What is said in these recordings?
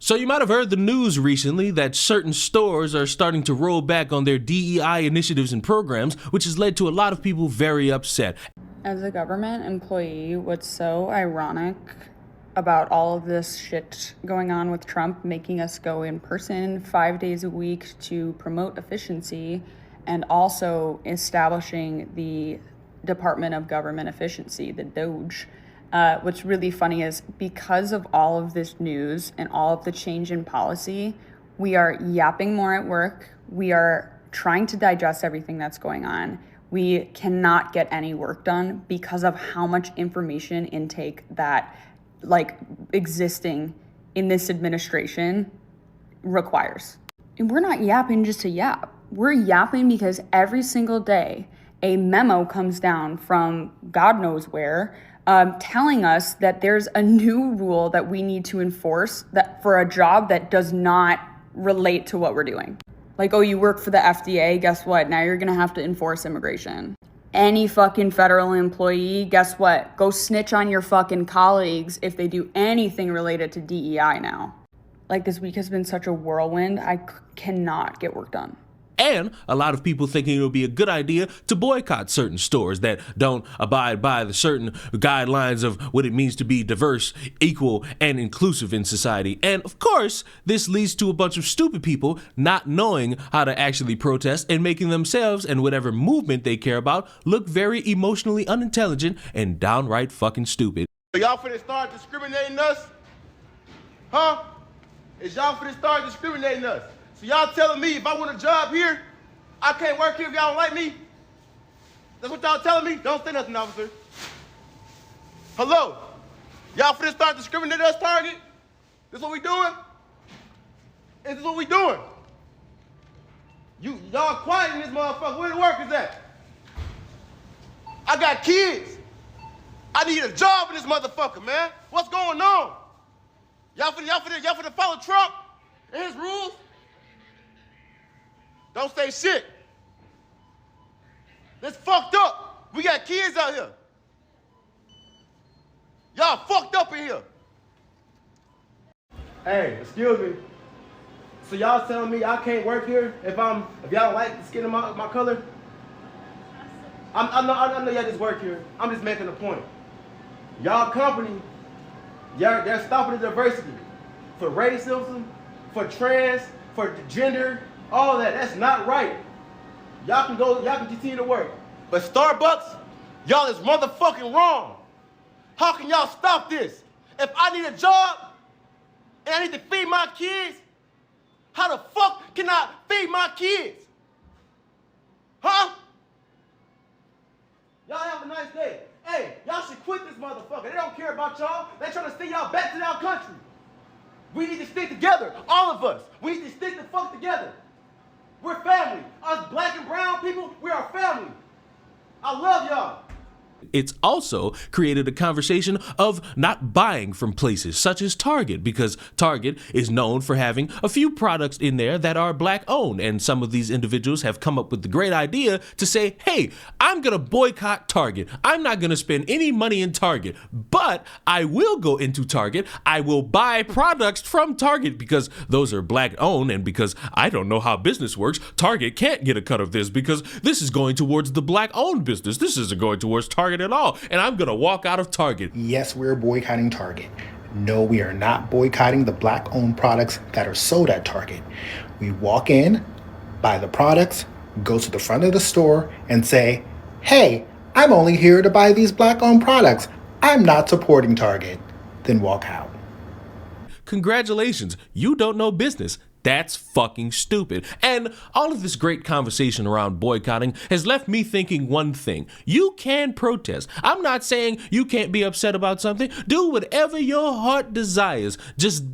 So you might have heard the news recently that certain stores are starting to roll back on their DEI initiatives and programs, which has led to a lot of people very upset. As a government employee, what's so ironic about all of this shit going on with Trump making us go in person 5 days a week to promote efficiency and also establishing the Department of Government Efficiency, the DOGE. What's really funny is because of all of this news and all of the change in policy, we are yapping more at work. We are trying to digest everything that's going on. We cannot get any work done because of how much information intake that existing in this administration requires. And we're not yapping just to yap. We're yapping because every single day a memo comes down from God knows where, telling us that there's a new rule that we need to enforce that for a job that does not relate to what we're doing. Like, oh, you work for the FDA, guess what? Now you're gonna have to enforce immigration. Any fucking federal employee, guess what? Go snitch on your fucking colleagues if they do anything related to DEI now. Like, this week has been such a whirlwind, I cannot get work done. And a lot of people thinking it would be a good idea to boycott certain stores that don't abide by the certain guidelines of what it means to be diverse, equal, and inclusive in society. And of course, this leads to a bunch of stupid people not knowing how to actually protest and making themselves and whatever movement they care about look very emotionally unintelligent and downright fucking stupid. Y'all finna start discriminating us? Huh? Is y'all finna start discriminating us? So y'all telling me if I want a job here, I can't work here if y'all don't like me? That's what y'all telling me? Don't say nothing, officer. Hello? Y'all finna start discriminating us, Target? This what we doing? Is this what we doing? Y'all quiet in this motherfucker. Where the workers at? I got kids. I need a job in this motherfucker, man. What's going on? Y'all finna follow Trump and his rules? Don't say shit. That's fucked up. We got kids out here. Y'all fucked up in here. Hey, excuse me. So y'all telling me I can't work here if y'all don't like the skin of my color? I know y'all just work here. I'm just making a point. Y'all company, they're stopping the diversity for racism, for trans, for gender. All that, that's not right. Y'all can continue to work. But Starbucks, y'all is motherfucking wrong. How can y'all stop this? If I need a job and I need to feed my kids, how the fuck can I feed my kids? Huh? Y'all have a nice day. Hey, y'all should quit this motherfucker. They don't care about y'all. They trying to send y'all back to our country. We need to stick together, all of us. We need to stick the fuck together. We're family. Us black and brown people, we are family. I love y'all. It's also created a conversation of not buying from places such as Target, because Target is known for having a few products in there that are black owned. And some of these individuals have come up with the great idea to say, hey, I'm going to boycott Target. I'm not going to spend any money in Target, but I will go into Target. I will buy products from Target because those are black owned. And because I don't know how business works, Target can't get a cut of this because this is going towards the black owned business. This isn't going towards Target at all, and I'm gonna walk out of Target. Yes, we're boycotting Target. No, we are not boycotting the black-owned products that are sold at Target. We walk in, buy the products, go to the front of the store, and say, hey, I'm only here to buy these black-owned products. I'm not supporting Target. Then walk out. Congratulations, you don't know business. That's fucking stupid. And all of this great conversation around boycotting has left me thinking one thing. You can protest. I'm not saying you can't be upset about something. Do whatever your heart desires. Just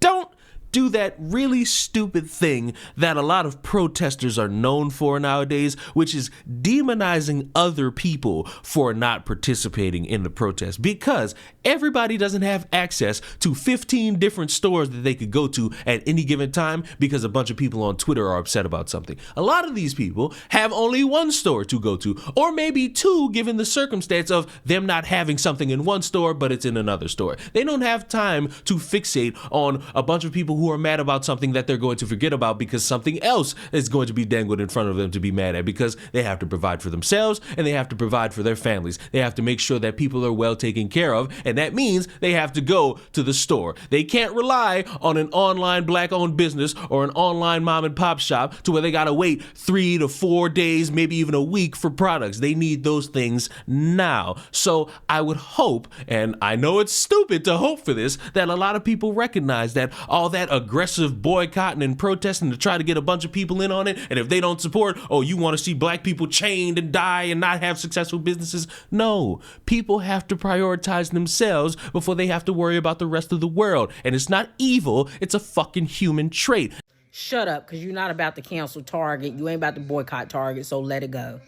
don't do that really stupid thing that a lot of protesters are known for nowadays, which is demonizing other people for not participating in the protest. Because everybody doesn't have access to 15 different stores that they could go to at any given time because a bunch of people on Twitter are upset about something. A lot of these people have only one store to go to, or maybe two, given the circumstance of them not having something in one store, but it's in another store. They don't have time to fixate on a bunch of people who are mad about something that they're going to forget about because something else is going to be dangled in front of them to be mad at, because they have to provide for themselves and they have to provide for their families. They have to make sure that people are well taken care of, and that means they have to go to the store. They can't rely on an online black-owned business or an online mom and pop shop to where they gotta wait 3 to 4 days, maybe even a week for products. They need those things now. So I would hope, and I know it's stupid to hope for this, that a lot of people recognize that all that aggressive boycotting and protesting to try to get a bunch of people in on it, and if they don't support, oh, you want to see black people chained and die and not have successful businesses? No, people have to prioritize themselves before they have to worry about the rest of the world. And it's not evil, it's a fucking human trait. Shut up, because you're not about to cancel Target. You ain't about to boycott Target, so let it go.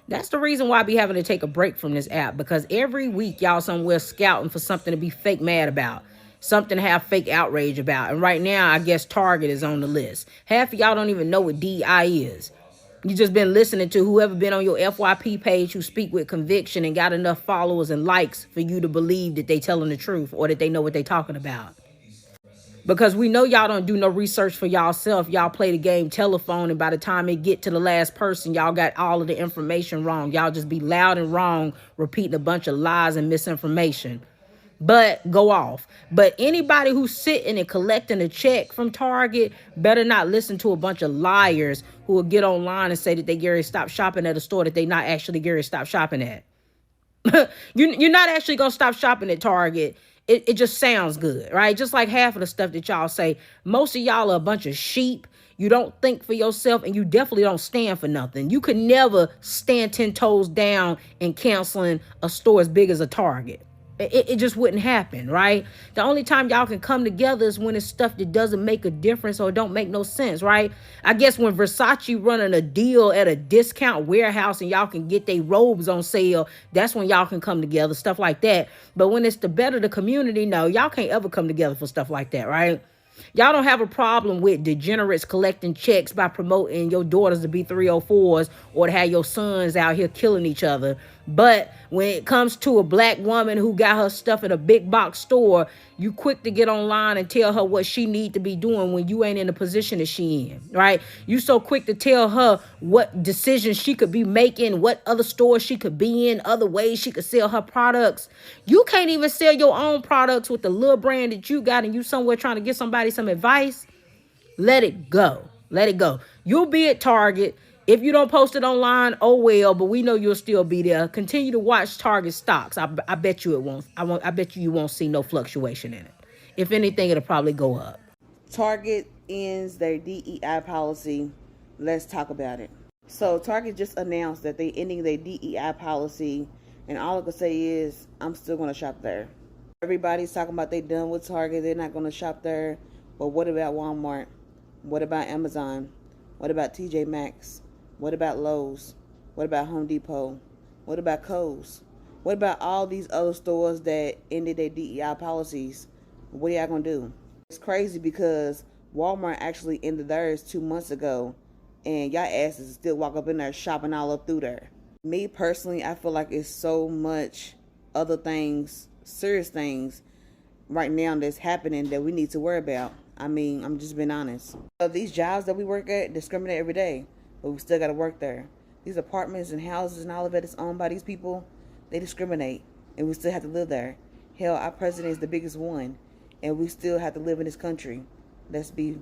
That's the reason why I be having to take a break from this app, because every week y'all somewhere scouting for something to be fake mad about, something to have fake outrage about. And right now, I guess Target is on the list. Half of y'all don't even know what D.E.I is. You just been listening to whoever been on your FYP page who speak with conviction and got enough followers and likes for you to believe that they telling the truth or that they know what they talking about. Because we know y'all don't do no research for y'allself. Y'all play the game telephone, and by the time it get to the last person, y'all got all of the information wrong. Y'all just be loud and wrong, repeating a bunch of lies and misinformation. But go off. But anybody who's sitting and collecting a check from Target better not listen to a bunch of liars who will get online and say that they Gary stop shopping at a store that they not actually Gary stop shopping at. You're not actually going to stop shopping at Target. It just sounds good, right? Just like half of the stuff that y'all say. Most of y'all are a bunch of sheep. You don't think for yourself, and you definitely don't stand for nothing. You could never stand 10 toes down in canceling a store as big as a Target. It just wouldn't happen, right? The only time y'all can come together is when it's stuff that doesn't make a difference or don't make no sense, right? I guess when Versace running a deal at a discount warehouse and y'all can get their robes on sale, that's when y'all can come together, stuff like that. But when it's to better the community, no, y'all can't ever come together for stuff like that, right? Y'all don't have a problem with degenerates collecting checks by promoting your daughters to be 304s or to have your sons out here killing each other. But when it comes to a black woman who got her stuff at a big box store, you quick to get online and tell her what she need to be doing when you ain't in the position that she in, right? You so quick to tell her what decisions she could be making, what other stores she could be in, other ways she could sell her products. You can't even sell your own products with the little brand that you got, and you somewhere trying to get somebody some advice. Let it go. Let it go. You'll be at Target. If you don't post it online, oh well, but we know you'll still be there. Continue to watch Target stocks. I bet you it won't. I bet you won't see no fluctuation in it. If anything, it'll probably go up. Target ends their DEI policy. Let's talk about it. So Target just announced that they're ending their DEI policy, and all I can say is I'm still going to shop there. Everybody's talking about they done with Target. They're not going to shop there. But what about Walmart? What about Amazon? What about TJ Maxx? What about Lowe's? What about Home Depot? What about Kohl's? What about all these other stores that ended their DEI policies? What are y'all going to do? It's crazy because Walmart actually ended theirs 2 months ago, and y'all asses still walk up in there shopping all up through there. Me personally, I feel like it's so much other things, serious things right now that's happening that we need to worry about. I mean, I'm just being honest. So these jobs that we work at discriminate every day, but we still got to work there. These apartments and houses and all of it is owned by these people. They discriminate, and we still have to live there. Hell, our president is the biggest one, and we still have to live in this country. Let's be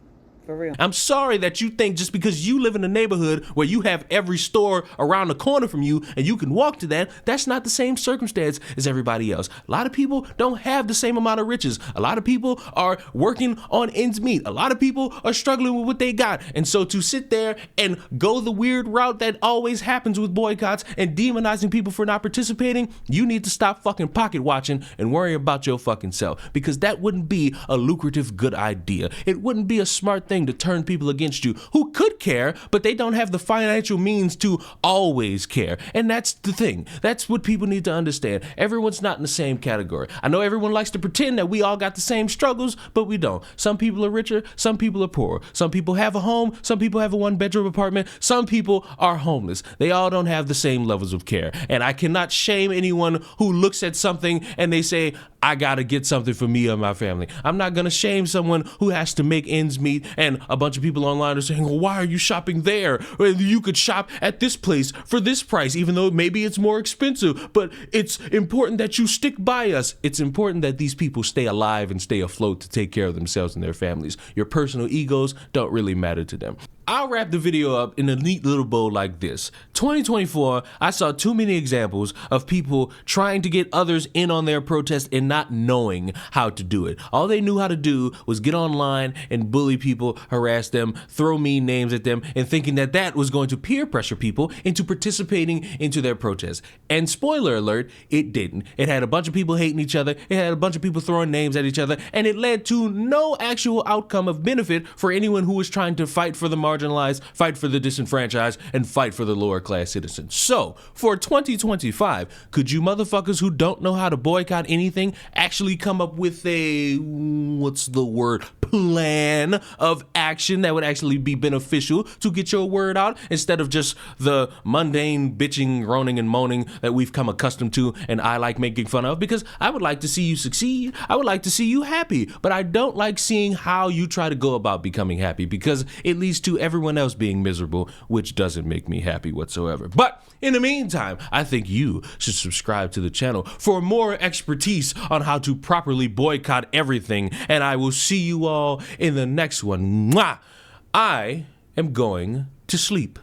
for real. I'm sorry that you think just because you live in a neighborhood where you have every store around the corner from you and you can walk to that, that's not the same circumstance as everybody else. A lot of people don't have the same amount of riches. A lot of people are working on ends meet. A lot of people are struggling with what they got. And so to sit there and go the weird route that always happens with boycotts and demonizing people for not participating, you need to stop fucking pocket watching and worry about your fucking self, because that wouldn't be a lucrative good idea. It wouldn't be a smart thing trying to turn people against you who could care, but they don't have the financial means to always care. And that's the thing. That's what people need to understand. Everyone's not in the same category. I know everyone likes to pretend that we all got the same struggles, but we don't. Some people are richer, some people are poorer. Some people have a home, some people have a one-bedroom apartment, some people are homeless. They all don't have the same levels of care. And I cannot shame anyone who looks at something and they say, I gotta get something for me or my family. I'm not gonna shame someone who has to make ends meet, and a bunch of people online are saying, well, why are you shopping there? Or you could shop at this place for this price, even though maybe it's more expensive, but it's important that you stick by us. It's important that these people stay alive and stay afloat to take care of themselves and their families. Your personal egos don't really matter to them. I'll wrap the video up in a neat little bow like this. 2024, I saw too many examples of people trying to get others in on their protest and not knowing how to do it. All they knew how to do was get online and bully people, harass them, throw mean names at them, and thinking that that was going to peer pressure people into participating into their protest. And spoiler alert, it didn't. It had a bunch of people hating each other, it had a bunch of people throwing names at each other, and it led to no actual outcome of benefit for anyone who was trying to fight for the marginalized, fight for the disenfranchised, and fight for the lower class citizens. So, for 2025, could you motherfuckers who don't know how to boycott anything actually come up with a, plan of action that would actually be beneficial to get your word out instead of just the mundane bitching, groaning, and moaning that we've come accustomed to and I like making fun of? Because I would like to see you succeed. I would like to see you happy, but I don't like seeing how you try to go about becoming happy because it leads to everyone else being miserable, which doesn't make me happy whatsoever. But in the meantime, I think you should subscribe to the channel for more expertise on how to properly boycott everything, and I will see you all in the next one. Mwah! I am going to sleep.